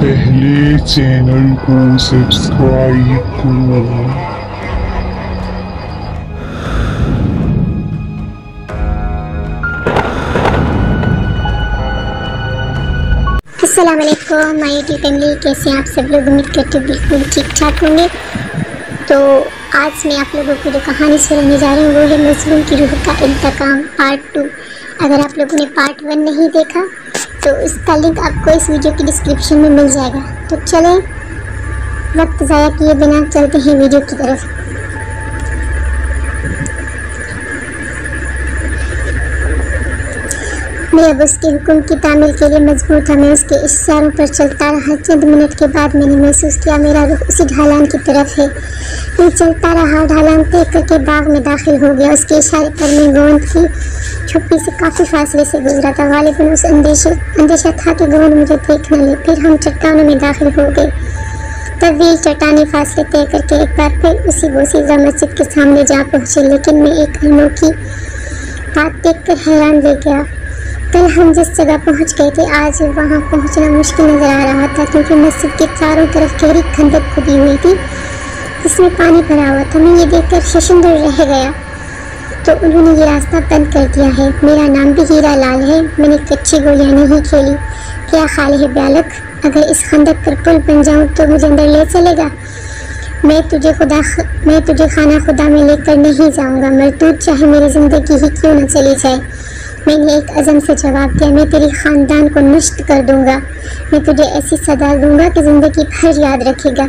पहले चैनल को सब्सक्राइब करो। अस्सलाम वालेकुम माय यूट्यूब फैमिली, कैसे हैं आप सब लोग। उम्मीद करती हूँ बिल्कुल ठीक ठाक होंगे। तो आज मैं आप लोगों को जो कहानी सुनाने जा रही हूँ वो है मजलूम की रूह का इंतकाम पार्ट 2। अगर आप लोगों ने पार्ट 1 नहीं देखा तो इसका लिंक आपको इस वीडियो की डिस्क्रिप्शन में मिल जाएगा। तो चलें वक्त ज़ाया किए बिना चलते हैं वीडियो की तरफ। मैं अब उसके हुक्म की तामील के लिए मजबूर था। मैं उसके इशारों पर चलता रहा। चंद मिनट के बाद मैंने महसूस किया मेरा रुख उसी ढालान की तरफ है। मैं चलता रहा, ढालान तय करके बाग में दाखिल हो गया। उसके इशारे पर मैं गोंद की छुप्पी से काफ़ी फासले से गुजरा था। गालिबन उस अंदेशा था कि गोंद मुझे देख न ले। फिर हम चट्टानों में दाखिल हो गए। तवील चट्टानी फासले तय करके एक बार फिर उसी बोसीज़ा मस्जिद के सामने जा पहुँचे। लेकिन मैं एक अनोखी बात देख कर हैरान रह गया। कल हम जिस जगह पहुंच गए थे आज वहां पहुंचना मुश्किल नज़र आ रहा था, क्योंकि मस्जिद के चारों तरफ गहरी खंदक खुदी हुई थी जिसमें पानी भरा हुआ था। मैं ये देखकर शर्मिंदा रह गया। तो उन्होंने ये रास्ता बंद कर दिया है। मेरा नाम भी हीरा लाल है। मैंने कच्ची गोलियां नहीं खेली। क्या ख्याल है ब्यालक, अगर इस खंदक पर पुल बन जाऊँ तो मुझे अंदर ले चलेगा? मैं तुझे खाना खुदा में लेकर नहीं जाऊँगा, मरदूद चाहे मेरी ज़िंदगी ही क्यों न चली जाए। मैंने एक अज़म से जवाब दिया, मैं तेरी ख़ानदान को नष्ट कर दूंगा। मैं तुझे ऐसी सजा दूंगा कि ज़िंदगी भर याद रखेगा।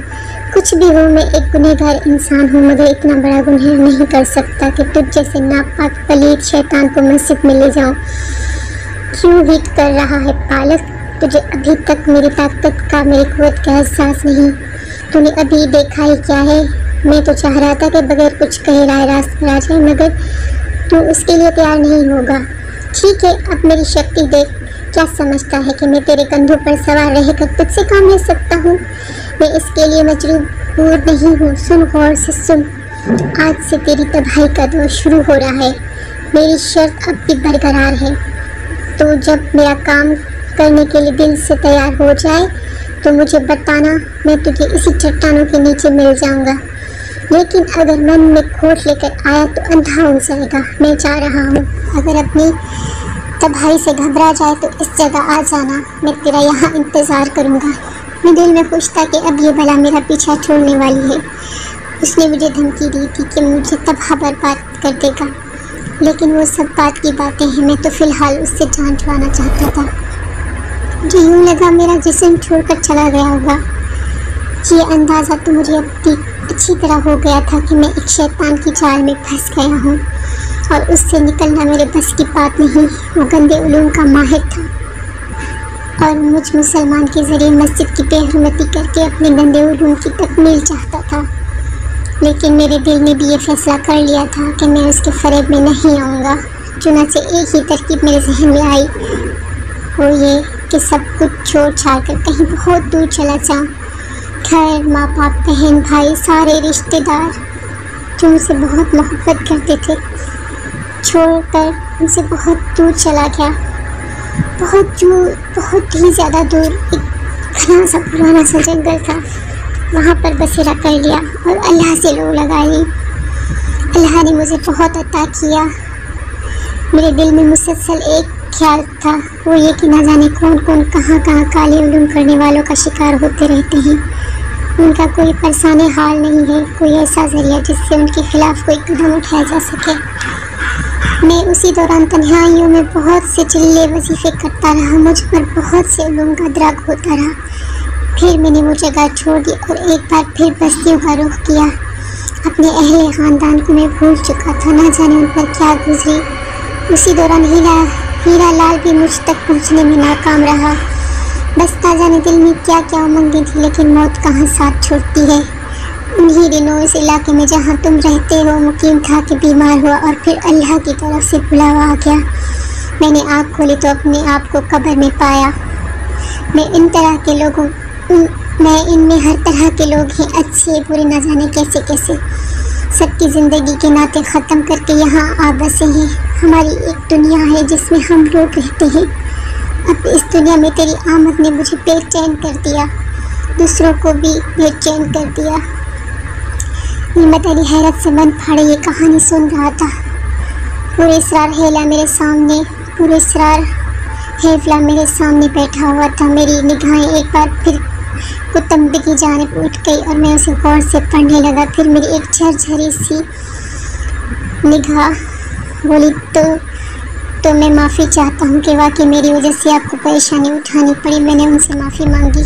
कुछ भी हो, मैं एक गुनहगार इंसान हूँ, मगर इतना बड़ा गुनह नहीं कर सकता कि तुझ जैसे नापाक पलीद शैतान को मस्जिद में ले जाऊँ। क्यों वीट कर रहा है बालक? तुझे अभी तक मेरी ताकत का, मेरी क़ुव्वत का एहसास नहीं। तूने अभी देखा ही क्या है। मैं तो चाह रहा था कि बगैर कुछ कहे राह रास्त पर आ जाए, मगर तू उसके लिए तैयार नहीं होगा। ठीक है, अब मेरी शक्ति देख। क्या समझता है कि मैं तेरे कंधों पर सवार रहकर तुझसे काम ले सकता हूँ? मैं इसके लिए मजबूर नहीं हूँ। सुन, गौर से सुन। आज से तेरी तबाही का दौर शुरू हो रहा है। मेरी शर्त अब भी बरकरार है। तो जब मेरा काम करने के लिए दिल से तैयार हो जाए तो मुझे बताना, मैं तुझे इसी चट्टानों के नीचे मिल जाऊँगा। लेकिन अगर मन में खोट लेकर आया तो अंधा हो जाएगा। मैं जा रहा हूँ। अगर अपनी तबाही से घबरा जाए तो इस जगह आ जाना, मैं तेरा यहाँ इंतज़ार करूँगा। मैं दिल में खुश था कि अब ये भला मेरा पीछा छोड़ने वाली है। उसने मुझे धमकी दी थी कि मुझे तबाह बर्बाद कर देगा, लेकिन वो सब बात की बातें हैं। मैं तो फ़िलहाल उससे जान छुड़ाना चाहता था। मुझे यूँ लगा मेरा जिस्म छोड़कर चला गया होगा। ये अंदाज़ा तो मुझे अब भी अच्छी तरह हो गया था कि मैं एक शैतान की जाल में फंस गया हूँ और उससे निकलना मेरे बस की बात नहीं। वो गंदे उलूम का माहिर था और मुझ मुसलमान के ज़रिए मस्जिद की बेहरमती करके अपने गंदे उलूम की तकमील चाहता था। लेकिन मेरे दिल ने भी ये फैसला कर लिया था कि मैं उसके फ़रेब में नहीं आऊँगा। चुनांचे एक ही तरकीब मेरे जहन में आई, वो ये कि सब कुछ छोड़ छाड़ कर कहीं बहुत दूर चला जाऊँ। घर, माँ बाप, बहन भाई, सारे रिश्तेदार जो मुझसे बहुत मोहब्बत करते थे, छोड़कर उनसे बहुत दूर चला गया। बहुत ही ज़्यादा दूर। एक घना सा पुराना सा जंगल था, वहाँ पर बसेरा कर लिया और अल्लाह से लो लगा ली। अल्लाह ने मुझे बहुत अता किया। मेरे दिल में मुसलसल एक ख्याल था, वो ये कि न जाने कौन कौन कहाँ काले उलूम करने वालों का शिकार होते रहते हैं। उनका कोई परेशानी हाल नहीं है, कोई ऐसा ज़रिया जिससे उनके खिलाफ़ कोई कदम उठाया जा सके। मैं उसी दौरान तन्हाइयों में बहुत से चिल्ले वजीफ़े करता रहा। मुझ पर बहुत से उलूम का द्रग होता रहा। फिर मैंने वो जगह छोड़ दी और एक बार फिर बस्तियों का रुख किया। अपने अहले ख़ानदान को मैं भूल चुका था, ना जाने उन पर क्या गुजरी। उसी दौरान हीरा लाल भी मुझ तक पहुँचने में नाकाम रहा। बस ना जाने दिल में क्या क्या उमंगें थी, लेकिन मौत कहाँ साथ छोड़ती है। उन्हीं दिनों इस इलाके में जहाँ तुम रहते हो मुकीम था कि बीमार हुआ और फिर अल्लाह की तरफ से बुलावा आ गया। मैंने आँख खोली तो अपने आप को कब्र में पाया। मैं इनमें हर तरह के लोग हैं, अच्छे बुरे, न जाने कैसे कैसे। सबकी ज़िंदगी के नाते ख़त्म करके यहाँ आ बसे हैं। हमारी एक दुनिया है जिसमें हम लोग रहते हैं। अब इस दुनिया में तेरी आमद ने मुझे बेचैन कर दिया, दूसरों को भी बेचैन कर दिया। नेमत अली हैरत से मन फाड़े ये कहानी सुन रहा था। पूरे इसरार हेला मेरे सामने, पूरे इसरार हेफला मेरे सामने बैठा हुआ था। मेरी निगाहें एक बार फिर कुतुम्बे की जानिब उठ गई और मैं उसे गौर से पढ़ने लगा। फिर मेरी एक झरझरी सी निगाह बोली, तो मैं माफ़ी चाहता हूँ कि वाकई मेरी वजह से आपको परेशानी उठानी पड़ी। मैंने उनसे माफ़ी मांगी।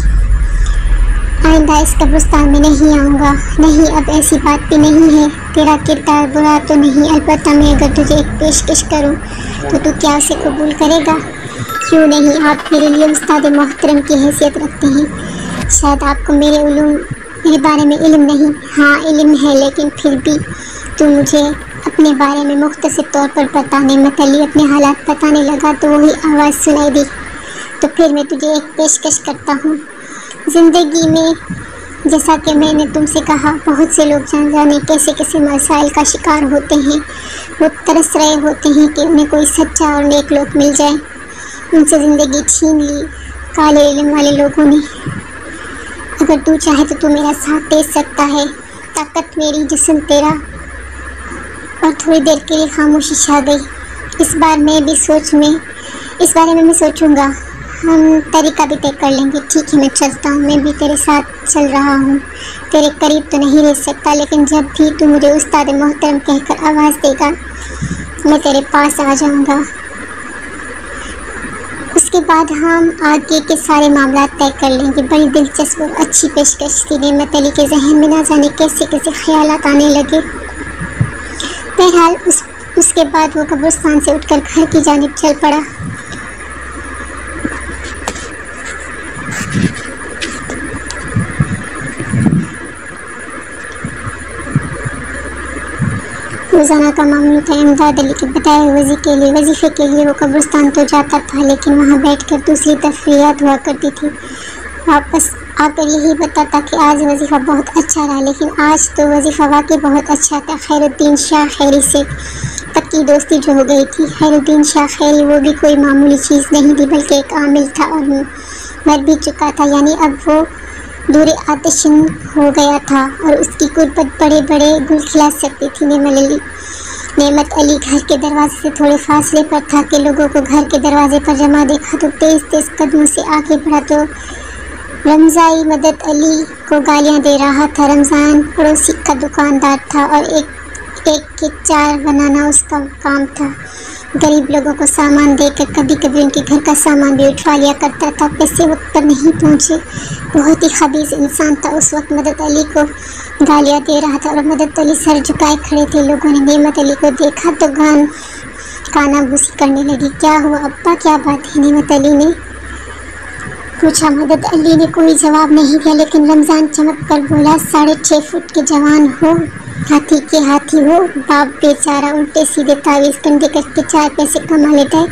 आइंदा इस कब्रिस्तान में नहीं आऊँगा। नहीं, अब ऐसी बात भी नहीं है। तेरा किरदार बुरा तो नहीं, अलबत्ता मैं अगर तुझे एक पेशकश करूँ तो तू क्या उसे कबूल करेगा? क्यों नहीं? आप मेरे लिए उस्ताद मोहतरम की हैसियत रखते हैं। शायद आपको मेरे बारे में इल्म नहीं। हाँ, इल्म है, लेकिन फिर भी तू मुझे अपने बारे में मुख्तसर तौर पर बता। नेमत अली अपने हालात बताने लगा तो वही आवाज़ सुनाई दी। तो फिर मैं तुझे एक पेशकश करता हूँ। ज़िंदगी में जैसा कि मैंने तुमसे कहा, बहुत से लोग जाने कैसे कैसे मसाइल का शिकार होते हैं। वो तरस रहे होते हैं कि उन्हें कोई सच्चा और नेक लोग मिल जाए। उनसे ज़िंदगी छीन ली काले इल्म वाले लोगों ने। अगर तू चाहे तो तू मेरा साथ दे सकता है। ताकत मेरी, जिस्म तेरा। और थोड़ी देर के लिए खामोशी छा गई। इस बारे में मैं सोचूंगा। हम तरीका भी तय कर लेंगे। ठीक है, मैं चलता हूँ। मैं भी तेरे साथ चल रहा हूँ। तेरे करीब तो नहीं रह सकता, लेकिन जब भी तू मुझे उस्ताद मोहतरम कहकर आवाज़ देगा, मैं तेरे पास आ जाऊँगा। उसके बाद हम आगे के सारे मामला तय कर लेंगे। बड़ी दिलचस्प और अच्छी पेशकश थी। नेमत अली के जहन में ना जाने कैसे कैसे ख्यालात आने लगे। बहरहाल उसके बाद वो कब्रिस्तान से उठकर घर की जानिब चल पड़ा। रोज़ाना का मामूल था। इमदाद अली के बताए वजीफ़े के लिए वो कब्रिस्तान तो जाता था, लेकिन वहाँ बैठकर दूसरी तफरीयात हुआ करती थी। वापस आकर यही बताता कि आज वजीफ़ा बहुत अच्छा रहा। लेकिन आज तो वजीफ़ा वाकई बहुत अच्छा था। खैरुद्दीन शाह खैरी से पक्की दोस्ती जो हो गई थी। खैरुद्दीन शाह खैरी वो भी कोई मामूली चीज़ नहीं थी, बल्कि एक आमिल था और मर भी चुका था। यानी अब वो दूर आतिशन हो गया था और उसकी गुर्बत बड़े बड़े गुल खिला सकती थी। नेमत अली घर के दरवाजे से थोड़े फासले पर था कि लोगों को घर के दरवाजे पर जमा देखा तो तेज़ तेज़ कदमों से आगे बढ़ा तो रमज़ाई मदद अली को गालियां दे रहा था। रमज़ान पड़ोसी का दुकानदार था और एक के चार बनाना उसका काम था। गरीब लोगों को सामान देकर कभी कभी उनके घर का सामान भी उठवा लिया करता था। पैसे वक्त पर नहीं पहुँचे। बहुत ही खबीज़ इंसान था। उस वक्त मदद अली को गालियाँ दे रहा था और मदद अली सर झुकाए खड़े थे। लोगों ने नेमत अली को देखा तो काना भूसी करने लगी। क्या हुआ अब्बा, क्या बात है? नेमत अली ने पूछा। मदद अली ने कोई जवाब नहीं दिया, लेकिन रमज़ान चमक कर बोला, 6.5 फुट के जवान हो, हाथी के हाथी हो। बाप बेचारा उल्टे सीधे तावीज़ कंधे करके 4 पैसे कमा लेता है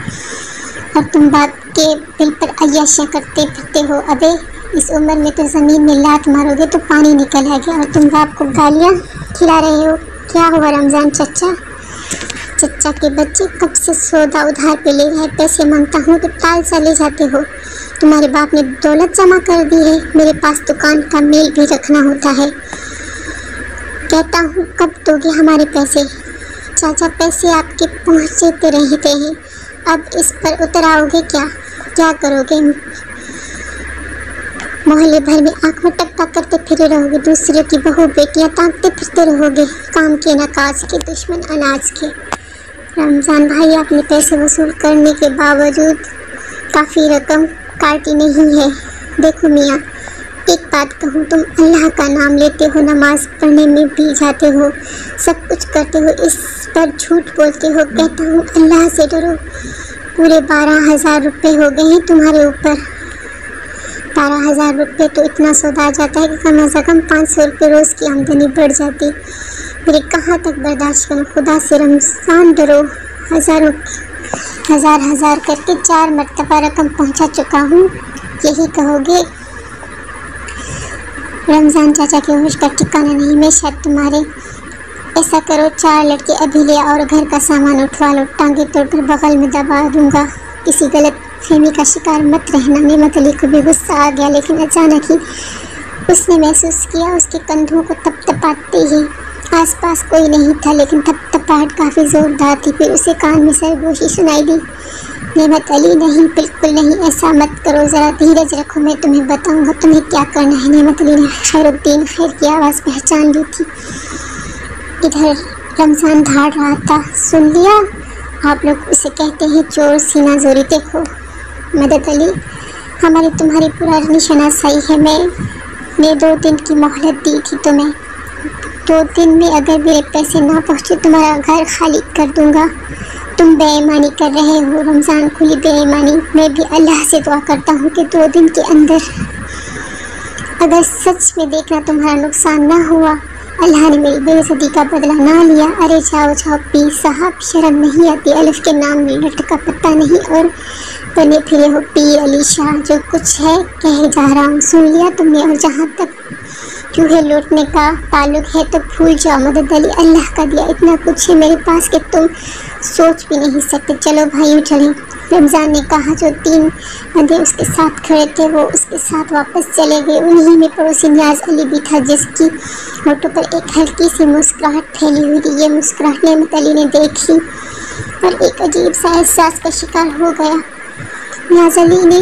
और तुम बाप के बिल पर अय्याशियाँ करते फिरते हो। अबे इस उम्र में तो ज़मीन में लात मारोगे तो पानी निकल आ गया और तुम बाप को गालियाँ खिला रहे हो। क्या हुआ रमज़ान चचा के बच्चे, कब से सौदा उधार पे ले रहे? पैसे मांगता हूँ तो टाल सा ले जाते हो। तुम्हारे बाप ने दौलत जमा कर दी है। मेरे पास दुकान का मेल भी रखना होता है। कहता हूँ कब दोगे हमारे पैसे? चाचा पैसे आपके पहुँचते रहते हैं, अब इस पर उतर आओगे क्या करोगे? मोहल्ले भर में आँख मटकता करते फिरे रहोगे, दूसरे की बहू बेटियाँ ताकते फिरते रहोगे, काम के न काज के, दुश्मन अनाज के। रमज़ान भाई, आपने पैसे वसूल करने के बावजूद काफ़ी रकम काटी नहीं है। देखो मियाँ, एक बात कहूँ, तुम अल्लाह का नाम लेते हो, नमाज पढ़ने में भी जाते हो, सब कुछ करते हो, इस पर झूठ बोलते हो। कहता हूँ अल्लाह से डरो। पूरे 12,000 रुपये हो गए हैं तुम्हारे ऊपर। 12,000 रुपये तो इतना सौदा आ जाता है कि कम अज़ कम 500 रुपये रोज़ की आमदनी बढ़ जाती। मेरे कहाँ तक बर्दाश्त करूँ? खुदा से रमज़ान डरो। हजार करके 4 मरतबा रकम पहुँचा चुका हूँ, यही कहोगे? रमज़ान चाचा के होश का ठिकाना नहीं। मैं शायद तुम्हारे ऐसा करो, 4 लड़के अभी ले और घर का सामान उठवा लो, टांगे तोड़कर बगल में दबा दूंगा। किसी गलत फहमी का शिकार मत रहना। नेमत अली को भी गुस्सा आ गया, लेकिन अचानक ही उसने महसूस किया उसके कंधों को थपथपाते ही। आसपास कोई नहीं था, लेकिन थपथपाहट काफ़ी ज़ोरदार थी। फिर उसे कान में सरगोशी सुनाई दी। नेमत अली, नहीं, बिल्कुल नहीं, ऐसा मत करो, ज़रा धीरज रखो, मैं तुम्हें बताऊंगा तुम्हें क्या करना है। नेमत अली ने खैरुद्दीन खैर की आवाज़ पहचान ली थी। इधर रमज़ान धाड़ रहा था। सुन लिया, आप लोग उसे कहते हैं चोर सीना जोरी। देखो मदद अली, हमारी तुम्हारी पुरानी शनासाई है। मैं 2 दिन की मोहलत दी थी तुम्हें। 2 दिन में अगर मेरे पैसे ना पहुँचे तुम्हारा घर खाली कर दूंगा। तुम बेईमानी कर रहे हो रमज़ान, खुली बेईमानी। मैं भी अल्लाह से दुआ करता हूँ कि 2 दिन के अंदर अगर सच में देखना तुम्हारा नुकसान ना हुआ, अल्लाह ने मेरी बेइज्जती का बदला ना लिया। अरे जाओ जाओ पीर साहब, शर्म नहीं आती? अलिफ के नाम में लट का पत्ता नहीं और बने फिरे हो पीर अली शाह। जो कुछ है कहे जा रहा हूँ, सुन लिया तुमने? और जहाँ तक चूहे लूटने का ताल्लुक है तो भूल जाओ मदद अली, अल्लाह का दिया इतना कुछ है मेरे पास कि तुम सोच भी नहीं सकते। चलो भाइयों चलें। रमज़ान ने कहा। जो 3 बंदे उसके साथ खड़े थे वो उसके साथ वापस चले गए। उन्हीं में पड़ोसी नियाज़ अली भी था, जिसकी होठों पर एक हल्की सी मुस्कुराहट फैली हुई थी। ये मुस्कुराहट नेमत अली ने देखी और एक अजीब सा एहसास का शिकार हो गया। नियाज़ अली ने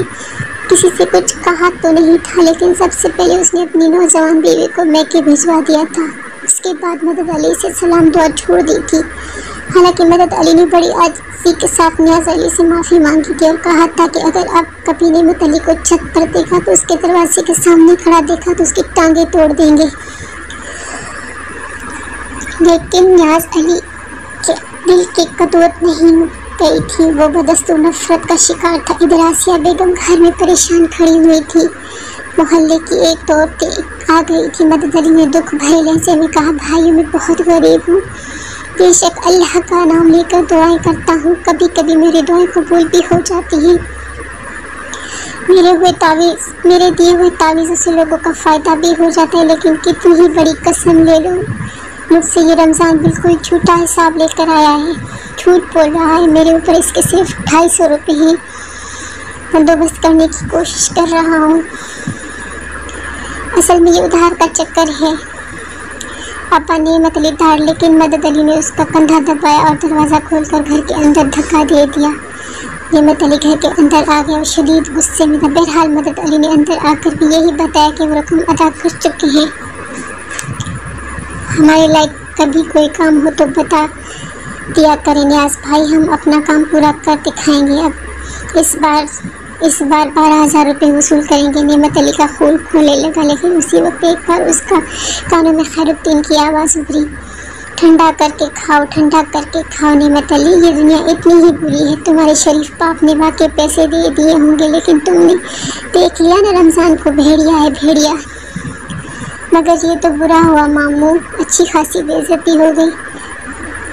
किसी से कुछ कहा तो नहीं था, लेकिन सबसे पहले उसने अपनी नौजवान बीवी को मैके भिजवा दिया था। उसके बाद मदद अली से सलाम दुआ छोड़ दी थी। हालांकि मदद अली ने बड़ी आजिज़ी के साथ नियाज़ अली से माफ़ी मांगी थी और कहा था कि अगर अब कभी नेमत अली को छत पर देखा तो उसके दरवाजे के सामने खड़ा देखा तो उसकी टांगें तोड़ देंगे। लेकिन नियाज़ अली के दिल की कदवत नहीं गई थी। वो बदस्तूर नफरत का शिकार था। इधर आसिया बेगम घर में परेशान खड़ी हुई थी। मोहल्ले की एक औरत आ गई थी। मदद अली ने दुख भरे लहजे में कहा, भाइयों मैं बहुत गरीब हूँ, बेशक अल्लाह का नाम लेकर दुआएं करता हूँ, कभी कभी मेरी दुआएं कबूल भी हो जाती हैं। मेरे दिए हुए तावीज़ों से लोगों का फ़ायदा भी हो जाता है, लेकिन कितनी ही बड़ी कसम ले लो, मुझसे ये रमज़ान बिल्कुल झूठा हिसाब लेकर आया है, झूठ बोल रहा है। मेरे ऊपर इसके सिर्फ 250 रुपये हैं। बंदोबस्त करने की कोशिश कर रहा हूँ। असल में ये उधार का चक्कर है। पापा नेमत अली धार, लेकिन मदद अली ने उसका कंधा दबाया और दरवाज़ा खोलकर घर के अंदर धक्का दे दिया। नेमत अली घर के अंदर आ गया और शदीद गुस्से में था। बहरहाल मदद अली ने अंदर आकर भी यही बताया कि वो रकम अदा कर चुके हैं। हमारे लायक कभी कोई काम हो तो बता दिया करें नियाज़ भाई, हम अपना काम पूरा कर दिखाएंगे। अब इस बार 12,000 रुपये वसूल करेंगे। नेमत अली का खून खोलने लगा, लेकिन उसी वक्त एक बार उसका कानों में खैरुद्दीन की आवाज़ उभरी, ठंडा करके खाओ, ठंडा करके खाओ। नेमत अली, ये दुनिया इतनी ही बुरी है। तुम्हारे शरीफ बाप ने वाकई पैसे दे दिए होंगे, लेकिन तुमने देख लिया ना रमज़ान को, भेड़िया है भेड़िया। मगर ये तो बुरा हुआ मामू, अच्छी खासी बेइज्जती हो गई।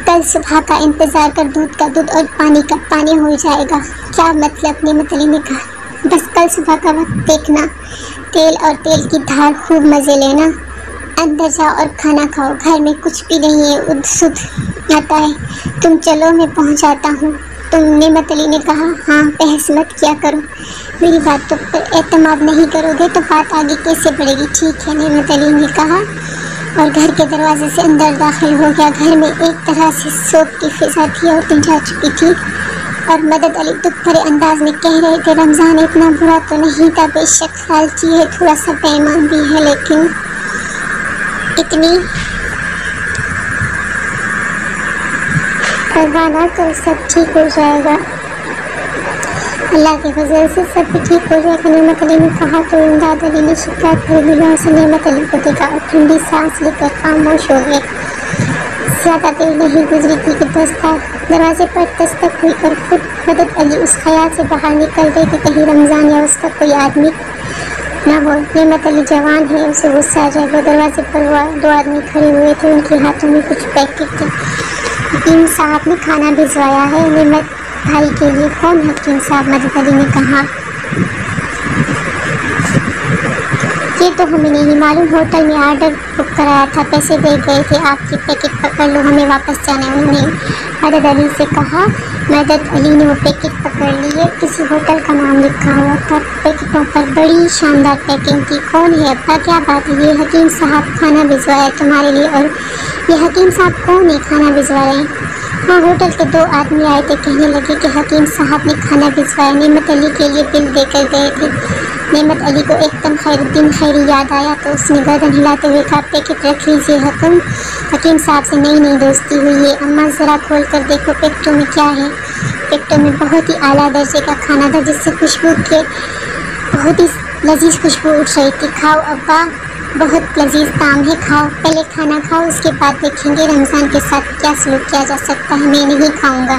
कल सुबह का इंतज़ार कर, दूध का दूध और पानी का पानी हो जाएगा। क्या मतलब? नेमत अली ने कहा, बस कल सुबह का वक्त देखना, तेल और तेल की धार खूब मज़े लेना, अंदर जाओ और खाना खाओ। घर में कुछ भी नहीं है, उद सुद आता है। तुम चलो मैं पहुंचाता हूँ। तुम नेमत अली ने कहा, हाँ बहस मत किया करो, मेरी बातों पर एतमाद नहीं करोगे तो बात आगे कैसे बढ़ेगी। ठीक है, नेमत अली ने कहा और घर के दरवाजे से अंदर दाखिल हो गया। घर में एक तरह से शोक की फिजा थी और दिन जा चुकी थी और मदद अली दुख भरे अंदाज में कह रहे थे, रमज़ान इतना बुरा तो नहीं था, बेशक लालची है, थोड़ा सा बेईमान भी है, लेकिन इतनी परवाह ना कर, सब ठीक हो जाएगा, अल्लाह के फजल से सब ठीक हो जाएगा। नेमत अली ने कहा तो इमदाद अली ने शिकायत भरी निगाहों से नेमत अली को देखा और ठंडी सांस लेकर खामोश हो गए। ज़्यादा देर नहीं गुजरी थी कि दरवाजे पर दस्तक हुई और खुद मदद अली उस ख्याल से बाहर निकल गई कि कहीं रमज़ान या उसका कोई आदमी ना हो। नेमत अली जवान है, उसे गुस्सा आ जाएगा। दरवाजे पर 2 आदमी खड़े हुए थे, उनके हाथों में कुछ पैकेट थे। हकीम साहब ने खाना भिजवाया है नेमत भाई के लिए। कौन हकीम साहब? मदद अली ने कहा। یہ تو ہمیں نہیں معلوم، ہوٹل میں آرڈر بک کرایا تھا، پیسے دے گئے تھے، آپ کی پیکٹ پکڑ لو، ہمیں واپس جانا ہے۔ انہوں نے مدد علی سے کہا۔ مدد علی نے وہ پیکٹ پکڑ لیے، کسی ہوٹل کا نام لکھا ہوا تھا، پیکٹوں پر بڑی شاندار پیکنگ تھی۔ کون ہے ابا؟ کیا بات ہے؟ یہ حکیم صاحب کھانا بھجوایا تمہارے لیے۔ اور یہ حکیم صاحب کون ہے خانہ بھجوا رہے ہیں؟ ہاں، ہوٹل کے 2 آدمی آئے تھے، کہنے لگے کہ حکیم صاحب نے کھانا بھجوایا، نعمت علی کے لیے بل دے کر گئے تھے۔ نعمت علی کو ایک دم خیر الدین خیری یاد آیا تو اس نے گردن ہلاتے ہوئے کہا، پیکٹ رکھ لیجیے حکیم صاحب سے نئی دوستی ہوئی ہے۔ اماں ذرا کھول کر دیکھو پیکٹوں میں کیا ہے۔ پیکٹوں میں بہت ہی اعلیٰ درجے کا کھانا تھا، جس سے خوشبو کے بہت ہی لذیذ خوشبو اٹھ رہی تھی۔ کھاؤ ابا، بہت لذیذ طعم ہے، کھاؤ، پہلے کھانا کھاؤ، اس کے بعد دیکھیں گے رمضان کے ساتھ کیا سلوک کیا جا سکتا ہے۔ میں نہیں کھاؤں گا،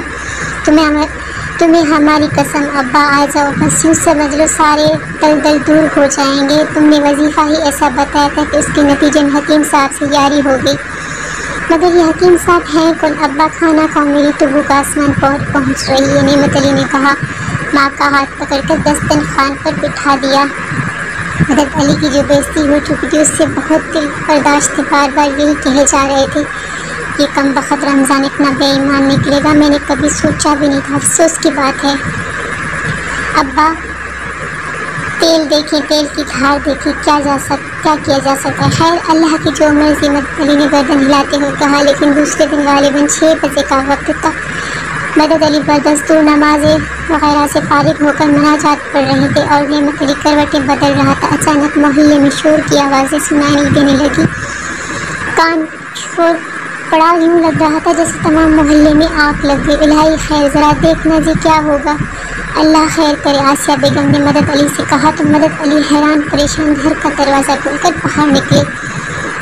تمہیں ہماری قسم۔ ابا آ جاؤ، بس یوں سمجھ لو سارے دلدل دور ہو جائیں گے۔ تم نے وظیفہ ہی ایسا بتایا تھا کہ اس کے نتیجے میں حکیم صاحب سے یاری ہو گئی۔ مگر یہ حکیم صاحب ہیں کون؟ ابا کھانا کھاؤ، میری تو بھوک آسمان پہنچ رہی ہے۔ نعمت علی نے کہا۔ ماں کا ہاتھ پکڑ کر دسترخوان پر بٹھا دیا۔ مدد علی کی جو بےعزتی ہو چکی تھی اس سے بہت دل برداشت تھے، بار بار یہی کہے جا رہے تھے، یہ کم بخت رمضان اتنا بے ایمان نکلے گا، میں نے کبھی سوچا بھی نہیں تھا، افسوس کی بات ہے۔ ابا تیل دیکھیں، تیل کی دھار دیکھیں، کیا کیا جا سکتا ہے؟ خیر اللہ کی جو مرضی، مدد علی نے گردن ہلاتے ہوئے کہا۔ لیکن دوسرے دن غالباً 6 بجے کا وقت تھا۔ مدد علی بدستور نمازیں وغیرہ سے فارغ ہو کر مناجات پڑھ رہے تھے اور نعمت علی کروٹیں بدل رہا تھا۔ اچانک محلے میں شور کی آوازیں سنائی دینے لگی، کان شور پڑا، یوں لگ رہا تھا جیسے تمام محلے میں آگ لگ گئی۔ الہی خیر، ذرا دیکھنا جی کیا ہوگا۔ اللہ خیر کرے، آسیہ بیگم نے مدد علی سے کہا تو مدد علی حیران پریشان گھر کا دروازہ کھول کر باہر نکلے۔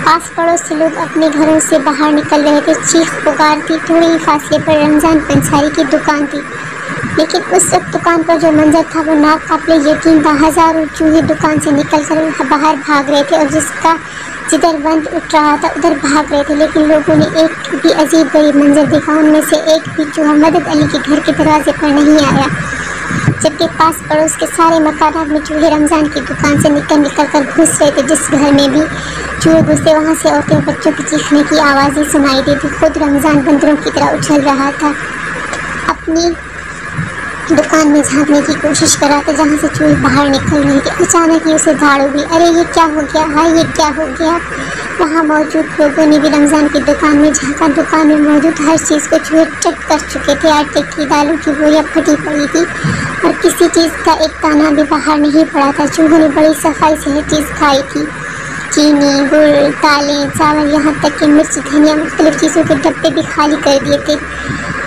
آس پڑوس سے لوگ اپنے گھروں سے باہر نکل رہے تھے، چیخ پکار تھی۔ تھوڑے ہی فاصلے پر رمضان پنساری کی دکان تھی، لیکن اس وقت دکان پر جو منظر تھا وہ ناقابل یقین تھا۔ ہزاروں چوہے دکان سے نکل کر باہر بھاگ رہے تھے اور جدھر بند اٹھ رہا تھا ادھر بھاگ رہے تھے، لیکن لوگوں نے ایک بھی عجیب غریب منظر دیکھا۔ ان میں سے ایک بھی چوہا مدد علی کے گھر کے دروازے پر نہیں آیا، جبکہ پاس پڑوس کے سارے مکانات میں چوہے رمضان کی دکان سے نکل کر گھس رہے تھے۔ جس گھر میں بھی چوہے گھسے وہاں سے عورتیں اور بچوں کی چیخنے کی آوازیں سنائی دیتی۔ خود رمضان بندروں کی طرح اچھل رہا تھا، اپنی دکان میں جھانکنے کی کوشش کر رہا تھا جہاں سے چوہے باہر نکل رہے تھے۔ اچانک ہی اسے دھاڑ ہوئی، ارے یہ کیا ہو گیا، ہاں یہ کیا ہو گیا۔ وہاں موجود لوگوں نے بھی رمضان کی دکان میں جھانکا۔ دکان میں موجود ہر چیز کو چوہے چٹ کر چکے تھے، آٹے کی دالوں کی بوریاں پھٹی پڑی تھی اور کسی چیز کا ایک دانہ بھی باہر نہیں پڑا تھا۔ چوہوں نے بڑی صفائی سے ہر چیز کھائی تھی، چینی، گڑ، دالیں، چاول، یہاں تک کہ مرچ، دھنیا، مختلف چیزوں کے ڈبے بھی خالی کر دیے تھے۔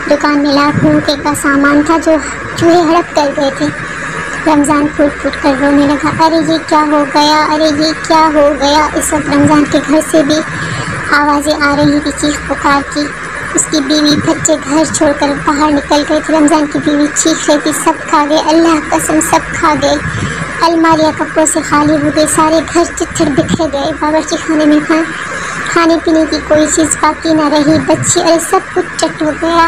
دکان میں لاکھوں روپے کا سامان تھا جو چوہے ہڑپ کر گئے تھے۔ رمضان پھوٹ پھوٹ کر رونے لگا، ارے یہ کیا ہو گیا، ارے یہ کیا ہو گیا۔ اس وقت رمضان کے گھر سے بھی آوازیں آ رہی تھی، چیخ پکار کی۔ اس کی بیوی بچے گھر چھوڑ کر باہر نکل گئے تھے۔ رمضان کی بیوی چیخ رہی تھی، سب کھا گئے، اللہ قسم سب کھا گئے۔ الماریاں کپڑوں سے خالی ہو گئی، سارے گھر چتھر بکھرے گئے، باورچی خانے میں کھانے پینے کی کوئی چیز باقی نہ رہی۔ بچے ارے سب کچھ چٹ ہو گیا،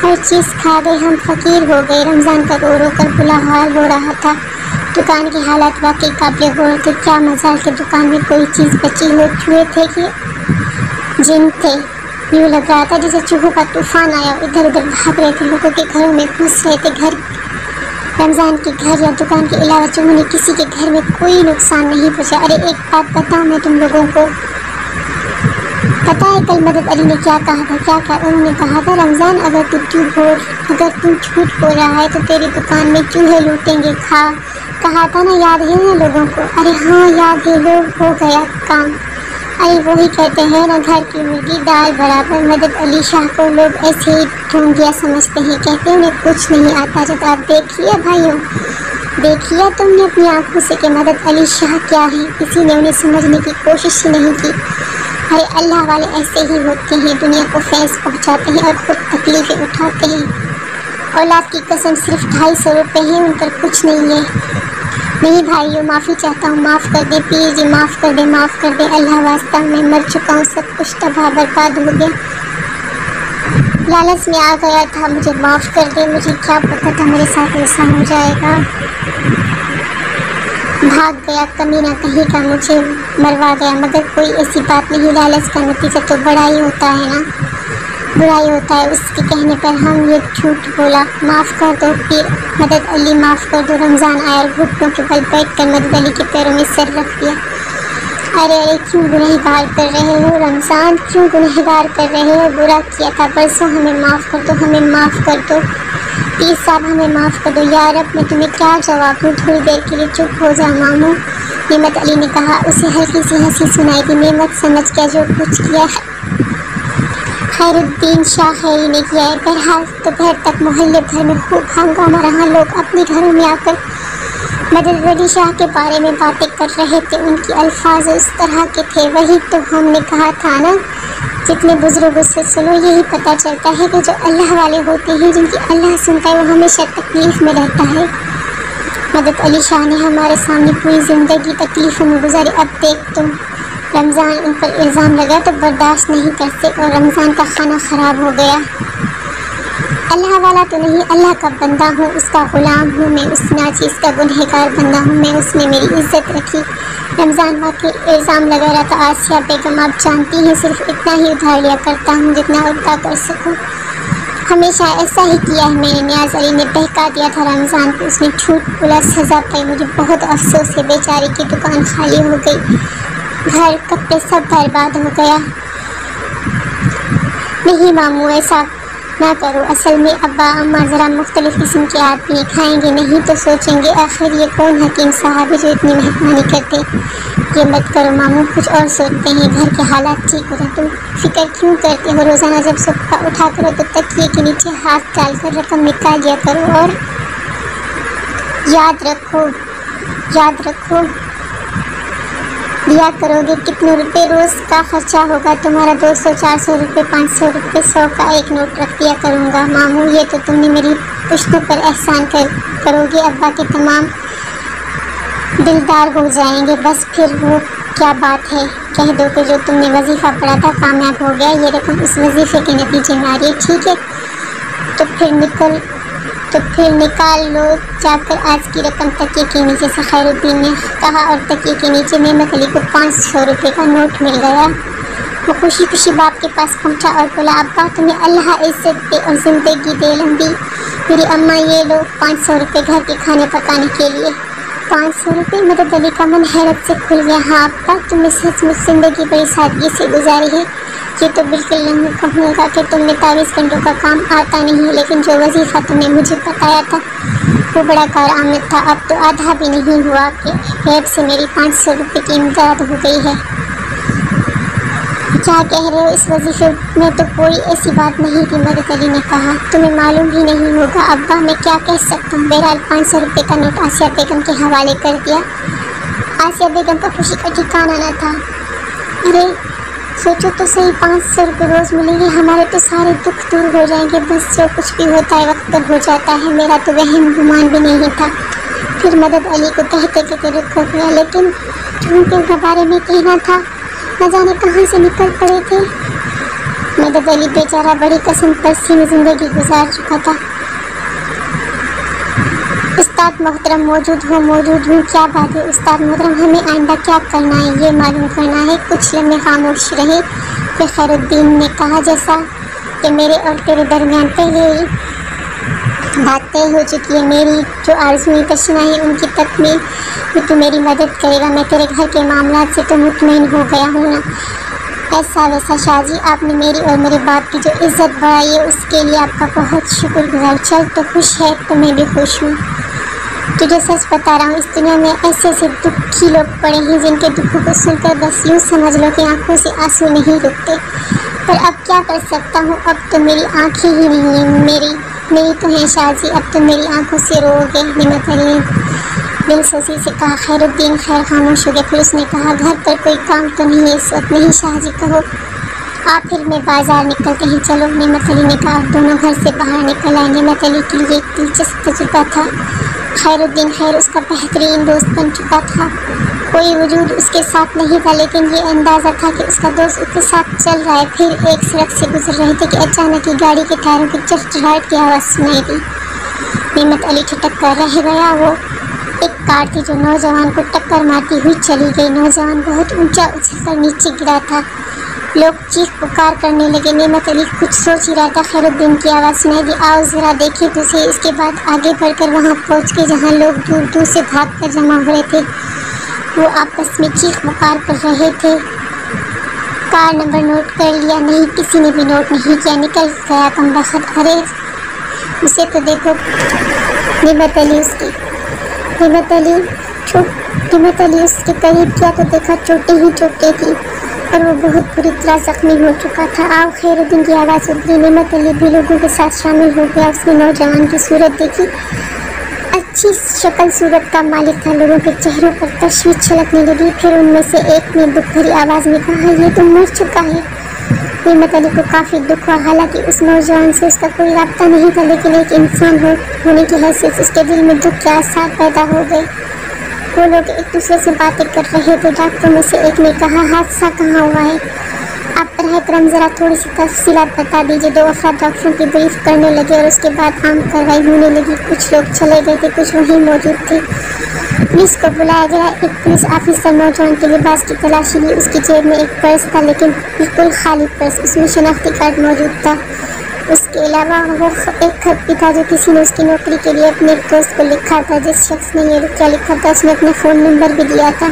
ہر چیز کھا گئے، ہم فقیر ہو گئے۔ رمضان کا رو رو کر برا حال ہو رہا تھا۔ دکان کے حالات واقعی قابل غور تھے، کیا مزال کہ دکان میں کوئی چیز بچی ہو۔ چوہے تھے کہ جن تھے، یوں لگ رہا تھا جیسے چوہوں کا طوفان آیا، ادھر ادھر بھاگ رہے تھے، لوگوں کے گھروں میں گھس رہے تھے۔ رمضان کے گھر یا دکان کے علاوہ چوہوں نے کسی کے گھر میں کوئی نقصان نہیں پہنچا۔ ارے ایک بات بتاؤں میں تم لوگوں کو، پتہ ہے کل مدد علی نے کیا کہا تھا؟ کیا انہوں نے کہا تھا، رمضان اگر تم جھوٹ بول رہا ہے تو تیری دکان میں چوہے لوٹیں گے، کہا تھا نا، یاد ہے نا لوگوں کو؟ ارے ہاں یاد ہے، لوگ ہو گیا کام۔ ارے وہی کہتے ہیں نا، گھر کی مرغی دال برابر۔ مدد علی شاہ کو لوگ ایسے ہی ڈھونگیا سمجھتے ہیں، کہتے ہیں انہیں کچھ نہیں آتا جاتا۔ اب دیکھ لیا بھائیوں، دیکھ لیا تم نے اپنی آنکھوں سے کہ مدد علی شاہ کیا ہے؟ کسی نے انہیں سمجھنے کی کوشش ہی نہیں کی۔ ارے اللہ والے ایسے ہی ہوتے ہیں، دنیا کو فیض پہنچاتے ہیں اور خود تکلیفیں اٹھاتے ہیں۔ اولاد کی قسم صرف 250 روپے ہیں، ان پر کچھ نہیں ہے۔ نہیں بھائیو، معافی چاہتا ہوں، معاف کر دے پلیز جی، معاف کر دے، معاف کر دے، اللہ واسطہ میں مر چکا ہوں، سب کچھ تباہ برباد ہو گیا، لالچ میں آ گیا تھا، مجھے معاف کر دے، مجھے کیا پتا تھا میرے ساتھ ایسا ہو جائے گا۔ भाग गया कमीना कहीं का, मुझे मरवा गया। मगर कोई ऐसी बात नहीं, लालच का नतीजा तो बुराई होता है ना, बुराई होता है। उसके कहने पर हम ये झूठ बोला। माफ़ कर दो पीर मदद अली, माफ़ कर दो। रमज़ान आया और घुटनों के बल बैठ कर मदद अली के पैरों में सिर रख दिया। अरे अरे क्यों गुनहगार कर रहे हो रमज़ान, क्यों गुनहगार कर रहे हो? बुरा किया था परसों, हमें माफ़ कर दो, हमें माफ़ कर दो पीर साहब, हमें माफ़ कर दो। यार अब मैं तुम्हें क्या जवाब दूँ? थोड़ी देर के लिए चुप हो जा मामू, नेमत अली ने कहा। उसे हल्की सी हंसी सुनाई दी। नेमत समझ गया जो कुछ किया खैरुद्दीन शाही ने किया है। बहरहाल दोपहर तक मोहल्ले भर में खूब हंगामा रहा। लोग अपने घरों में आकर मदद अली शाह के बारे में बातें कर रहे थे। उनकी अल्फाज उस तरह के थे, वही तो हमने कहा था ना, जितने बुजुर्गों से सुनो यही पता चलता है कि जो अल्लाह वाले होते हैं, जिनकी अल्लाह सुनता है, वो हमेशा तकलीफ़ में रहता है। मदद अली शाह ने हमारे सामने पूरी ज़िंदगी तकलीफ़ों में गुजारी। अब देख तुम, रमज़ान उन पर इल्ज़ाम लगा तो बर्दाश्त नहीं करते और रमज़ान का खाना ख़राब हो गया। अल्लाह वाला तो नहीं, अल्लाह का बंदा हूँ, उसका ग़ुलाम हूँ मैं, उस नाचीज़ का गुनहगार बंदा हूँ मैं। उसने मेरी इज़्ज़त रखी। रमज़ान वाकई इल्ज़ाम लगा रहा था। आसिया बेगम आप जानती हैं, सिर्फ इतना ही उधार लिया करता हूँ जितना अदा कर सकूँ। हमेशा ऐसा ही किया है मैंने। नियाज़ अली ने बहका दिया था रमज़ान को, उसने झूठ बोला, सज़ा पाई। मुझे बहुत अफसोस है, बेचारे की दुकान खाली हो गई, घर कपड़े सब बर्बाद हो गया। नहीं मामू ऐसा ना करो, असल में अब्बा अम्मा ज़रा मुख्तलिफ किस्म के आदमी खाएंगे, नहीं तो सोचेंगे आखिर ये कौन हकीम साहब है जो इतनी मेहरबानी करते। ये मत करो मामू, कुछ और सोचते हैं, घर के हालात ठीक हो जाए। तुम फिक्र क्यों करते हो? रोज़ाना जब सुबह उठा करो तो तकिए के नीचे हाथ डालकर रकम निकाल दिया करो और याद रखो दिया करोगे। कितने रुपए रोज़ का खर्चा होगा तुम्हारा? 200, 400 रुपये, 500 रुपये, 100 का एक नोट रख दिया करूँगा। मामू ये तो तुमने मेरी पुश्तों पर एहसान करोगे। अब्बा के तमाम दिलदार हो जाएंगे। बस फिर वो क्या बात है, कह दो कि जो तुमने वजीफ़ा पढ़ा था कामयाब हो गया। ये रकम उस वजीफ़े के नतीजे में आ रही है, ठीक है? तो फिर निकाल लो जाकर आज की रकम तकिए के नीचे से, खैरुद्दीन ने कहा। और तकिए के नीचे नेमत अली को 500 रुपये का नोट मिल गया। वो खुशी खुशी बाप के पास पहुंचा और बोला, अब्बा तुम्हें अल्लाह इज़्ज़त दे और ज़िंदगी दे लंबी। मेरी अम्मा ये लो 500 रुपये घर के खाने पकाने के लिए। 500 रुपये? मदद अली का मन हैरत से खुल गया। हाँ अब्बा, तुमने सचमुच ज़िंदगी बड़ी सादगी से गुजारी है। ये तो बिल्कुल नहीं कहूँगा कि तुमने 23 घंटों का काम आता नहीं, लेकिन जो वजीफ़ा तुमने मुझे बताया था वो बड़ा कारआमद था। अब तो आधा भी नहीं हुआ कि ऐब से मेरी 500 रुपये की इमदाद हो गई है। क्या कह रहे हो? इस वजीफ़े में तो कोई ऐसी बात नहीं थी, मदद अली ने कहा। तुम्हें मालूम ही नहीं होगा अब्बा, मैं क्या कह सकता हूँ। बहरहाल 500 रुपये का नोट आसिया बेगम के हवाले कर दिया। आसिया बेगम का खुशी का ठिकाना न था। अरे सोचो तो सही, 500 रुपये रोज़ मिलेंगे, हमारे तो सारे दुख दूर हो जाएंगे। बस जो कुछ भी होता है वक्त पर हो जाता है। मेरा तो वहम गुमान भी नहीं था। फिर मदद अली को कहते कहते रुक हो गया, लेकिन जो उनके बारे में कहना था न जाने कहाँ से निकल पड़े थे। मदद अली बेचारा बड़ी कसम परसी में ज़िंदगी गुजार चुका था। उस्ताद मोहतरम मौजूद हूँ। क्या बात है उस्ताद मोहतरम, हमें आइंदा क्या करना है ये मालूम करना है। कुछ लम्हे खामोश रहे। फिर खैरुद्दीन ने कहा, जैसा कि मेरे और तेरे दरमियान पहले ही बात तय हो चुकी है, मेरी जो आरज़ुएं तशना है उनकी तकमील में तू मेरी मदद करेगा। मैं तेरे घर के मामलात से तो मुतमईन हो गया हूँ ना। ऐसा वैसा शाहजी, आपने मेरी और मेरे बाप की जो इज़्ज़त बढ़ाई है उसके लिए आपका बहुत शुक्रगुजार। चल तो खुश है तो मैं भी खुश हूँ। तुझे सच बता रहा हूँ, इस दुनिया में ऐसे ऐसे दुखी लोग पड़े हैं जिनके दुखों को सुनकर बस यूँ समझ लो कि आंखों से आंसू नहीं रुकते। पर अब क्या कर सकता हूँ, अब तो मेरी आंखें ही नहीं हैं, मेरी तो हैं शाहजी, अब तो मेरी आंखों से रोओगे। नेमत अली ने दिलसोजी से कहा। खैरुद्दीन खैर खामोश हो गया। फिर उसने कहा, घर पर कोई काम तो नहीं है इस वक्त? नहीं शाहजी, कहो आप, फिर मैं बाज़ार निकलते हैं। चलो। नेमत अली ने कहा। दोनों घर से बाहर निकल आए। नेमत अली के लिए एक दिलचस्प तजुर्बा था। खैरुद्दीन खैर उसका बेहतरीन दोस्त बन चुका था। कोई वजूद उसके साथ नहीं था, लेकिन ये अंदाज़ा था कि उसका दोस्त उसके साथ चल रहा है। फिर एक सड़क से गुजर रहे थे कि अचानक ही गाड़ी के टायरों की चटचटाहट की आवाज़ सुनाई दी। नेमत अली ठिठक कर रह गया। वो एक कार थी जो नौजवान को टक्कर मारती हुई चली गई। नौजवान बहुत ऊंचा उछलकर नीचे गिरा था। लोग चीख पुकार करने लगे। नेमत अली कुछ सोच ही रहा था, खैरुद्दीन की आवाज़ सुनाई दी, आओ ज़रा देखें तो सही। इसके बाद आगे बढ़कर वहाँ पहुँच के जहाँ लोग दूर दूर से भाग कर जमा हो रहे थे, वो आपस में चीख पुकार कर रहे थे। कार नंबर नोट कर लिया? नहीं, किसी ने भी नोट नहीं किया। निकल गया कमबख्त। अरे उसे तो देखो। नेमत अली उसके करीब किया तो देखा चोटें ही चोटें थी और वो बहुत बुरी तरह जख्मी हो चुका था। आओ, खैरुद्दीन की आवाज़ उतरी। नेमत अली भी लोगों के साथ शामिल हो गया। उसने नौजवान की सूरत देखी। अच्छी शक्ल सूरत का मालिक था। लोगों के चेहरों पर तशवीश छलकने लगी। फिर उनमें से एक ने दुख भरी आवाज़ में कहा, ये तो मर चुका है। नेमत अली को काफ़ी दुख हुआ। हालांकि उस नौजवान से उसका कोई राब्ता नहीं था, लेकिन एक इंसान होने की हैसियत उसके दिल में दुख के आसार पैदा हो गए। वो लोग एक दूसरे से बातें कर रहे थे। डॉक्टरों में से एक ने कहा, हादसा कहाँ हुआ है? आप बराह करम ज़रा थोड़ी सी तफसीलात बता दीजिए। 2 अफराद डॉक्टरों की ब्रीफ करने लगे और उसके बाद आम कार्रवाई होने लगी। कुछ लोग चले गए थे, कुछ वहीं मौजूद थे। पुलिस को बुलाया गया। एक पुलिस ऑफिसर नौजवान के लिबास की तलाशी ली। उसकी जेब में एक पर्स था, लेकिन बिल्कुल खाली पर्स। उसमें शनाख्ती कार्ड मौजूद था। उसके अलावा वो एक खत भी था जो किसी ने उसकी नौकरी के लिए अपने दोस्त को लिखा था। जिस शख्स ने ये रुपया लिखा था उसने अपना फ़ोन नंबर भी दिया था।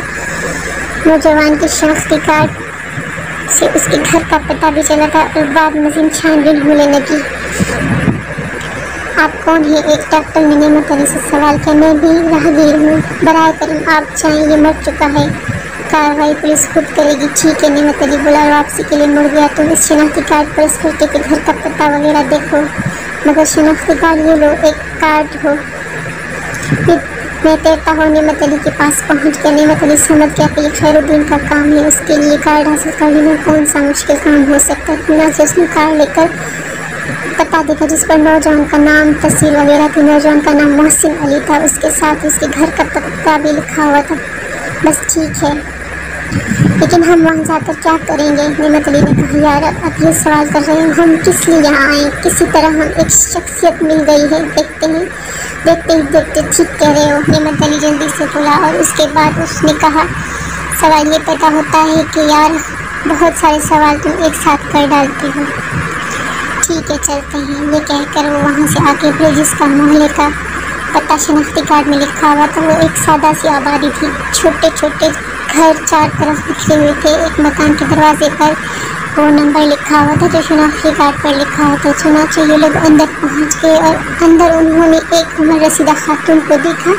नौजवान के शनाख्ती कार्ड से उसके घर का पता भी चला था और बाद मज़ीद छानबीन होने लगी। आप कौन हैं? एक डॉक्टर ने नेमत अली से सवाल किया। मैं भी राहगीर हूँ। बराए करम आप चाहें, ये मर चुका है। कार्रवाई पुलिस खुद करेगी। ठीक है, नेमत अली बोला और वापसी के लिए मुड़ गया। तुम इस शनाख्ती कार्ड पर इस लड़के के घर का पता वगैरह देखो। मगर शनाख्ती कार्ड ये लो, एक कार्ड हो। मैं तैरता हूँ नेमत अली के पास पहुँच गया। नेमत अली समझ गया कि ये खैरुद्दीन का काम है। उसके लिए कार्ड हासिल करने में कौन सा मुश्किल काम हो सकता है। इतना से उसने कार्ड लेकर पता देखा जिस पर नौजवान का नाम, तहसील वगैरह थी। नौजवान का नाम मोहसिन अली था। उसके साथ उसके घर का पता भी लिखा हुआ था। बस ठीक है, लेकिन हम वहाँ जाकर क्या करेंगे? नेमत अली ने कहा, यार अब ये सवाल कर रहे हैं, हम किस लिए यहाँ आए? किसी तरह हम एक शख्सियत मिल गई है। देखते ठीक कह रहे हो, नेमत अली जल्दी से बोला। और उसके बाद उसने कहा, सवाल ये पैदा होता है कि यार बहुत सारे सवाल तुम एक साथ कर डालती हो। ठीक है, चलते हैं। ये कहकर वो वहाँ से आगे फिर जिसका मोहल्ले का पता शनाख्ती कार्ड में लिखा हुआ था। वो एक सादा सी आबादी थी। छोटे छोटे घर चार तरफ बिखरे हुए थे। एक मकान के दरवाजे पर वो नंबर लिखा हुआ था जो शनाख्ती कार्ड पर लिखा हुआ था। चुनांचे ये लोग अंदर पहुँच गए और अंदर उन्होंने एक उम्र रसीदा खातून को देखा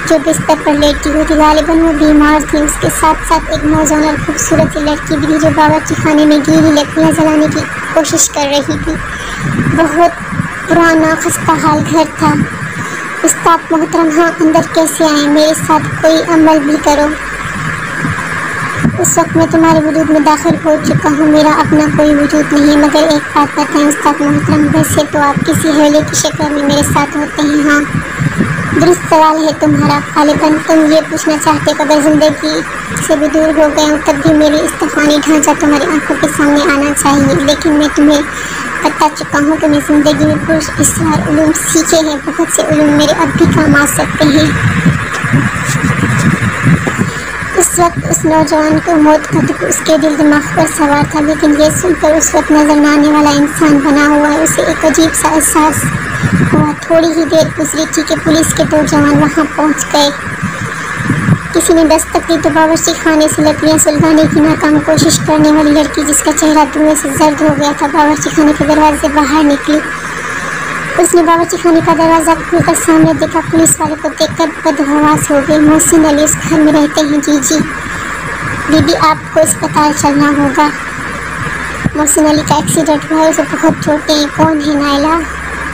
जो बिस्तर पर लेटी हुई थी। गालिबन वो बीमार थी। उसके साथ साथ एक नौजवान और खूबसूरत लड़की भी थी जो बावर्ची खाने में गीली लकड़ियाँ जलाने की कोशिश कर रही थी। बहुत पुराना खस्ता हाल घर था। उस्ताद मोहतरम, हाँ अंदर कैसे आए? मेरे साथ कोई अमल भी करो। उस वक्त मैं तुम्हारे वजूद में दाखिल हो चुका हूँ। मेरा अपना कोई वजूद नहीं, मगर एक बात बताएं उस्ताद मोहतरम, वैसे तो आप किसी हवेली की शक्ल में मेरे साथ होते हैं। हाँ, दुरुस्त सवाल है तुम्हारा। गालिबन तुम ये पूछना चाहते हो, अगर ज़िंदगी से भी दूर हो गए हूँ तब भी मेरी इस्तीफ़ानी ढांचा तुम्हारी आंखों के सामने आना चाहिए। लेकिन मैं तुम्हें बता चुका हूँ कि मैं ज़िंदगी में पुरअसरार उलूम सीखे हैं। बहुत से उलूम मेरे अब भी काम आ सकते हैं। उस वक्त उस नौजवान को मौत का दुख उसके दिल दिमाग पर सवार था, लेकिन ये सुनकर उस वक्त नजर न आने वाला इंसान बना हुआ है। उसे एक अजीब सा एहसास हुआ। थोड़ी ही देर गुजरी थी कि पुलिस के 2 जवान वहाँ पहुँच गए। किसी ने दस्तक दी तो बावर्ची खाने से लकड़ियाँ सुलगाने की नाकाम कोशिश करने वाली लड़की, जिसका चेहरा धुएं से जर्द हो गया था, बावर्ची खाने के दरवाजे से बाहर निकली। उसने बावर्ची खाने का दरवाज़ा खोलकर सामने देखा। पुलिस वाले को देखकर बदहवास हो गई। मोहसिन अली उस घर में रहते हैं? जी बीबी, आपको अस्पताल चलना होगा। मोहसिन अली का एक्सीडेंट हुआ है, उसे बहुत चोटें हैं। कौन है? नायला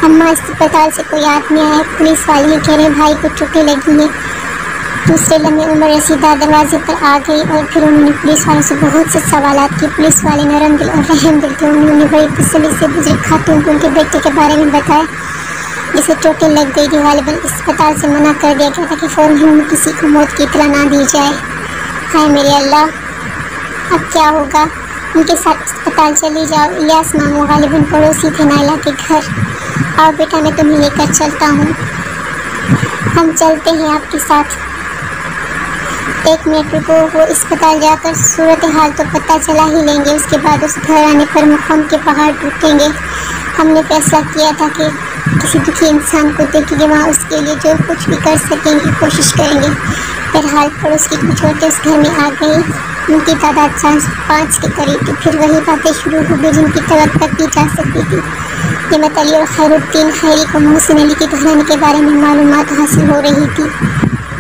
अम्मा। अस्पताल से कोई आदमी आया है, पुलिस वाले कह रहे हैं भाई को चोटें लगी हैं। दूसरे लम्हे उम्र रसीदा दरवाजे पर आ गई और फिर उन्होंने पुलिस वालों से बहुत से सवालात किए। पुलिस वाले नरम दिल और रहम दिल थे। उन्होंने बड़ी तसल्ली से बुजुर्ग खातून को उनके बेटे के बारे में बताया जिसे चोटें लग गई थी। गालिबन अस्पताल से मना कर दिया गया था कि फ़ौरन किसी को मौत की इत्तला ना दी जाए। हाय मेरे अल्लाह, अब क्या होगा? उनके साथ अस्पताल चली जाओ। इलियास मामू गालिबन पड़ोसी थे नायला के घर। आओ बेटा, मैं तुम्हें लेकर चलता हूँ। ہم چلتے ہیں آپ کے ساتھ۔ 1 منٹ رکو، وہ اسپتال جا کر صورتحال تو پتہ چلا ہی لیں گے، اس کے بعد اس گھر آنے پر مقام کے پہاڑ ٹوٹیں گے۔ ہم نے فیصلہ کیا تھا کہ کسی دکھی انسان کو دیکھیں گے، وہاں اس کے لیے جو کچھ بھی کر سکیں گے کوشش کریں گے۔ بہرحال پڑوس کی کچھ عورتیں اس گھر میں آ گئی، ان کی تعداد 5 کے قریب تھی۔ پھر وہی باتیں شروع ہو گئی جن کی توقع کی جا سکتی تھی۔ نعمت علی اور خیر الدین خیری کو محسن علی کے گھرانے کے بارے میں معلومات حاصل ہو رہی تھی۔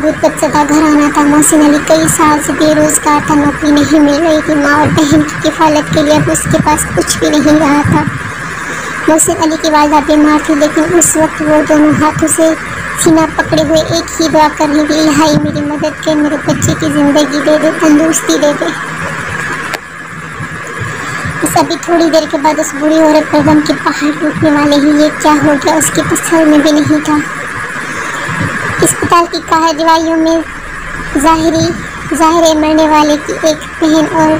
بہت بدزدہ گھرانہ تھا۔ محسن علی کئی سال سے بے روزگار تھا، نوکری نہیں مل رہی تھی، ماں اور بہن کی کفالت کے لیے اب اس کے پاس کچھ بھی نہیں رہا تھا۔ محسن علی کی والدہ بیمار تھی، لیکن اس وقت وہ دونوں ہاتھوں سے سینہ پکڑے ہوئے ایک ہی دعا کر رہی تھی، الہی میری مدد کر، میرے بچے کی زندگی دے دے، تندرستی دے دے۔ بس ابھی تھوڑی دیر کے بعد اس بوڑھی عورت پر غم کے پہاڑ ٹوٹنے والے ہی۔ یہ کیا ہو گیا اس کے تصور میں بھی نہیں تھا۔ اسپتال کی کارروائیوں میں ظاہر مرنے والے کی ایک بہن اور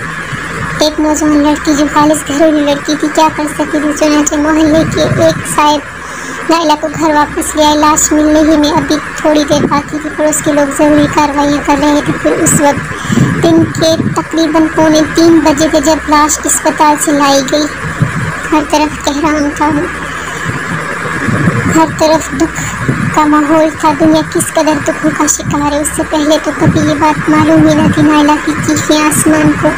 ایک نوجوان لڑکی جو خالص گھریلو لڑکی تھی کیا کر سکتی تھی، چنانچہ محلے کے ایک صاحب نائلہ کو گھر واپس لے آئے۔ لاش ملنے ہی میں ابھی تھوڑی دیر باقی تھی، پڑوس کے لوگ ضروری کارروائیاں کر رہے تھے۔ پھر اس وقت دن کے تقریباً 2:45 بجے تھے جب لاش اسپتال سے لائی گئی۔ ہر طرف کہرام تھا، ہر طرف دکھ کا ماحول تھا۔ دنیا کس قدر دکھوں کا شکار ہے، اس سے پہلے تو کبھی یہ بات معلوم ہی نہ تھی۔ نائلہ کی چیخیں آسمان کو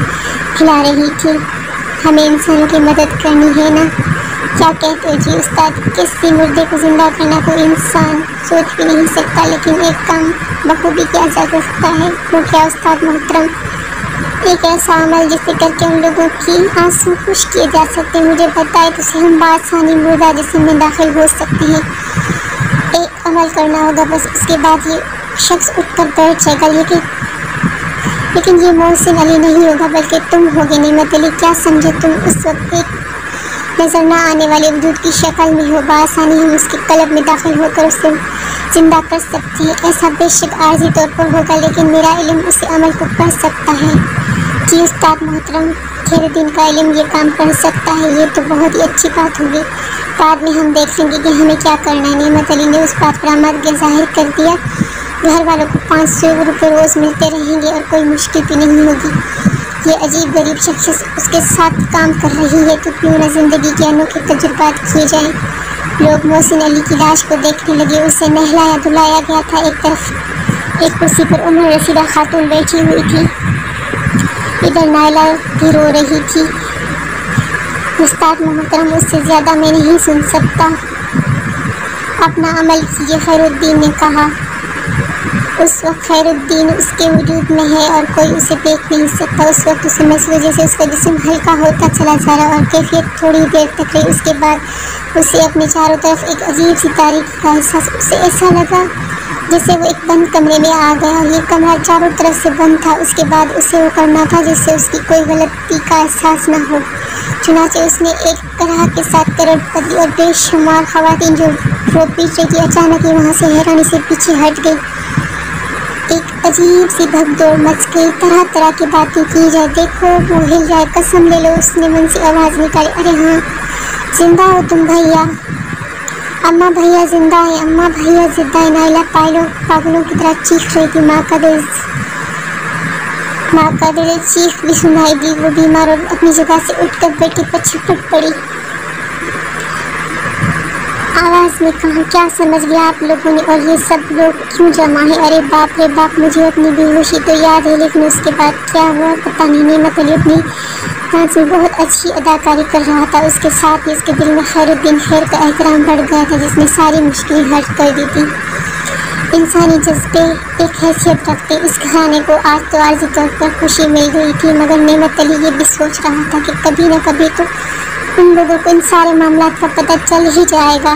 ہلا رہی تھی، ہمیں انسانوں کی مدد کرنی ہے نا؟ کیا کہتے ہو جی استاد؟ کسی مردے کو زندہ کرنا کوئی انسان سوچ بھی نہیں سکتا، لیکن ایک کام بخوبی کیا جا سکتا ہے۔ وہ کیا استاد محترم؟ ایک ایسا عمل جسے کر کے ان لوگوں کی آنسو خوش کیے جا سکتے ہیں۔ مجھے بتائے تو ہم بآسانی مردہ جسم میں داخل ہو سکتے ہیں۔ ایک عمل کرنا ہوگا بس، اس کے بعد یہ شخص اٹھ کر بیٹھ جائے گا۔ لیکن یہ محسن علی نہیں ہوگا بلکہ تم ہوگے نعمت علی۔ کیا سمجھے تم؟ اس وقت ایک نظر نہ آنے والے وجود کی شکل میں ہو، بآسانی ہم اس کے قلب میں داخل ہو کر اسے زندہ کر سکتے ہیں۔ ایسا بے شک عارضی طور پر ہوگا، لیکن میرا علم اس عمل کو کر سکتا ہے۔ جی استاد محترم، خیر الدین کا علم یہ کام کر سکتا ہے، یہ تو بہت ہی اچھی بات ہوگی۔ بعد میں ہم دیکھ لیں گے کہ ہمیں کیا کرنا ہے۔ نعمت علی نے اس بات پر آمادگی ظاہر کر دیا، گھر والوں کو 500 روپے روز ملتے رہیں گے اور کوئی مشکل بھی نہیں ہوگی۔ یہ عجیب غریب شخص اس کے ساتھ کام کر رہی ہے، تو کیوں نہ زندگی کے انوکھے تجربات کیے جائیں۔ لوگ محسن علی کی لاش کو دیکھنے لگے، اسے نہلایا دھلایا گیا تھا۔ ایک طرف ایک کرسی پر عمر رسیدہ خاتون بیٹھی ہوئی تھی، ادھر نائلہ بھی رو رہی تھی۔ استاد محترم، اس سے زیادہ میں نہیں سن سکتا، اپنا عمل کیجیے، خیر الدین نے کہا۔ اس وقت خیر الدین اس کے وجود میں ہے اور کوئی اسے دیکھ نہیں سکتا۔ اس وقت اسے محسوس جیسے اس کا جسم ہلکا ہوتا چلا جا رہا اور کیفیت تھوڑی دیر تک رہی۔ اس کے بعد اسے اپنے چاروں طرف ایک عجیب سی تاریکی کا احساس، اسے ایسا لگا جیسے وہ ایک بند کمرے میں آ گیا اور یہ کمرہ چاروں طرف سے بند تھا۔ اس کے بعد اسے وہ کرنا تھا جس سے اس کی کوئی غلطی کا احساس نہ ہو۔ چنانچہ اس نے ایک طرح کے ساتھ کروڑپتی اور بے شمار خواتین جو رو پیٹ رہی تھی اچانک ہی وہاں سے حیرانی سے پیچھے ہٹ گئی۔ ایک عجیب سی بھگ دوڑ مچ گئی، طرح طرح کی باتیں کی جائے، دیکھو وہ ہل جائے، قسم لے لو۔ اس نے من سے آواز نکالی، ارے ہاں زندہ ہو تم بھیا، اماں بھیا زندہ ہے، اماں بھیا زندہ ہے۔ نائلہ پاگلوں کی طرح چیخ رہی تھی، ماں کا دل چیخ بھی سنائی دی۔ وہ بیمار اور اپنی جگہ سے اٹھ کر بیٹی پر چھپٹ پڑی۔ آواز میں کہا، کیا سمجھ گیا آپ لوگوں نے؟ اور یہ سب لوگ کیوں جمع ہیں؟ ارے باپ رے باپ، مجھے اپنی بے ہوشی تو یاد ہے، لیکن اس کے بعد کیا ہوا پتہ نہیں۔ نعمت علی اپنی ڈانس میں بہت اچھی اداکاری کر رہا تھا، اس کے ساتھ ہی اس کے دل میں خیر الدین خیر کا احترام بڑھ گیا تھا جس نے ساری مشکلیں حل کر دی تھی۔ انسانی جذبے ایک حیثیت رکھتے، اس گھرانے کو آج تو عارضی طور پر خوشی مل گئی تھی، مگر نعمت علی یہ بھی سوچ رہا تھا کہ کبھی نہ کبھی تو ان لوگوں کو ان سارے معاملات کا پتہ چل ہی جائے گا۔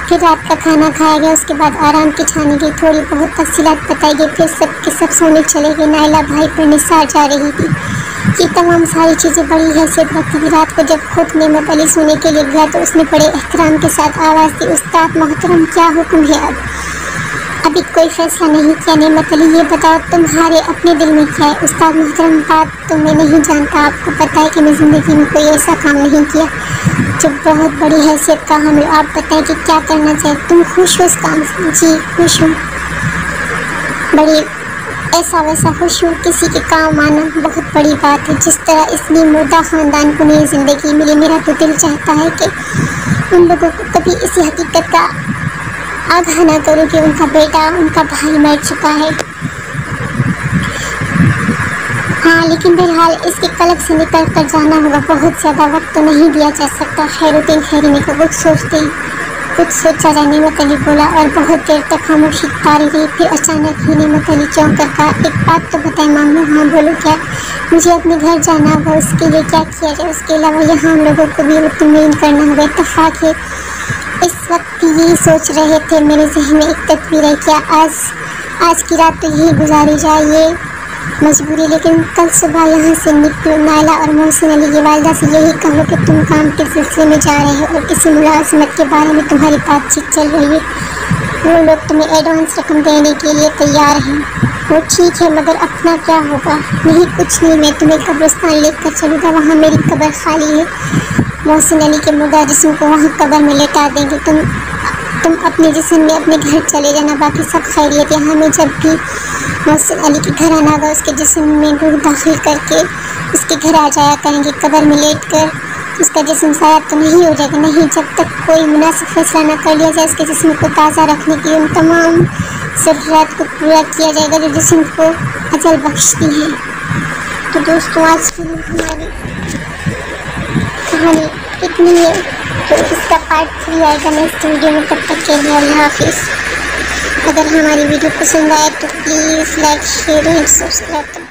پھر رات کا کھانا کھایا گیا، اس کے بعد آرام کی چھانی گئی، تھوڑی بہت تفصیلات بتائی گئی، پھر سب کے سب سونے چلے گئے۔ نائلہ بھائی پر نثار جا رہی تھی، یہ تمام ساری چیزیں بڑی حیثیت رکھتی تھی۔ رات کو جب خود نعمت علی سونے کے لیے گیا تو اس نے بڑے احترام کے ساتھ آواز دی، استاد محترم کیا حکم ہے؟ اب ابھی کوئی فیصلہ نہیں کیا نعمت علی، یہ بتاؤ تمہارے اپنے دل میں کیا ہے؟ استاد محترم بات تو میں نہیں جانتا، آپ کو پتہ ہے کہ میں زندگی میں کوئی ایسا کام نہیں کیا جو بہت بڑی حیثیت کا حامل، آپ بتائیں کہ کیا کرنا چاہیے؟ تم خوش ہو اس کام سے؟ جی خوش ہوں، بڑی ایسا ویسا خوش ہوں، کسی کے کام آنا بہت بڑی بات ہے، جس طرح اس لیے مردہ خاندان کو نئی زندگی ملی، میرا تو دل چاہتا ہے کہ ان لوگوں کو کبھی اسی حقیقت کا آگاہ نہ کرو کہ ان کا بیٹا، ان کا بھائی مر چکا ہے۔ ہاں لیکن بہرحال اس کے قلب سے نکل کر جانا ہوگا، بہت زیادہ وقت تو نہیں دیا جا سکتا۔ خیر الدین خیری نے کچھ سوچا جائے، نعمت علی بولا، اور بہت دیر تک خاموشی تاری رہی۔ پھر اچانک ہی نعمت علی چونک کر کہا، ایک بات تو بتائیں ماموں۔ ہاں بولو کیا؟ مجھے اپنے گھر جانا ہوگا، اس کے لیے کیا کیا جائے؟ اس کے علاوہ یہاں ہم لوگوں کو بھی مطمئن کرنا ہوگا۔ اتفاق ہے اس وقت بھی یہی سوچ رہے تھے، میرے ذہن میں ایک تصویر ہے، کیا آج کی رات تو یہی گزاری جائے، یہ مجبوری، لیکن کل صبح یہاں سے نکلو۔ نائلہ اور محسن علی کی والدہ سے یہی کہو کہ تم کام کے سلسلے میں جا رہے ہو اور کسی ملازمت کے بارے میں تمہاری بات چیت چل رہی ہے، وہ لوگ تمہیں ایڈوانس رقم دینے کے لیے تیار ہیں۔ وہ ٹھیک ہے، مگر اپنا کیا ہوگا؟ نہیں کچھ نہیں، میں تمہیں قبرستان لے کر چلوں گا، وہاں میری قبر خالی ہے، محسن علی کے مردہ جسم کو وہاں قبر میں لٹا دیں گے، تم اپنے جسم میں اپنے گھر چلے جانا، باقی سب خیریت ہے۔ ہمیں جب بھی محسن علی کے گھر آنا ہوگا، اس کے جسم میں روح داخل کر کے اس کے گھر آ جایا کریں گے، قبر میں لیٹ کر اس کا جسم ضائع تو نہیں ہو جائے گا، نہیں، جب تک کوئی مناسب فیصلہ نہ کر لیا جائے، اس کے جسم کو تازہ رکھنے کے ان تمام ضروریات کو پورا کیا جائے گا جو جسم کو اجل بخشتی ہیں۔ تو دوستوں آج کی ہماری کہانی اتنی ہے، تو اس کا پارٹ 3 آئے گا نیکسٹ ویڈیو میں، تب تک کے لیے اللہ حافظ۔ اگر ہماری ویڈیو پسند آئے تو please like, share and subscribe کریں۔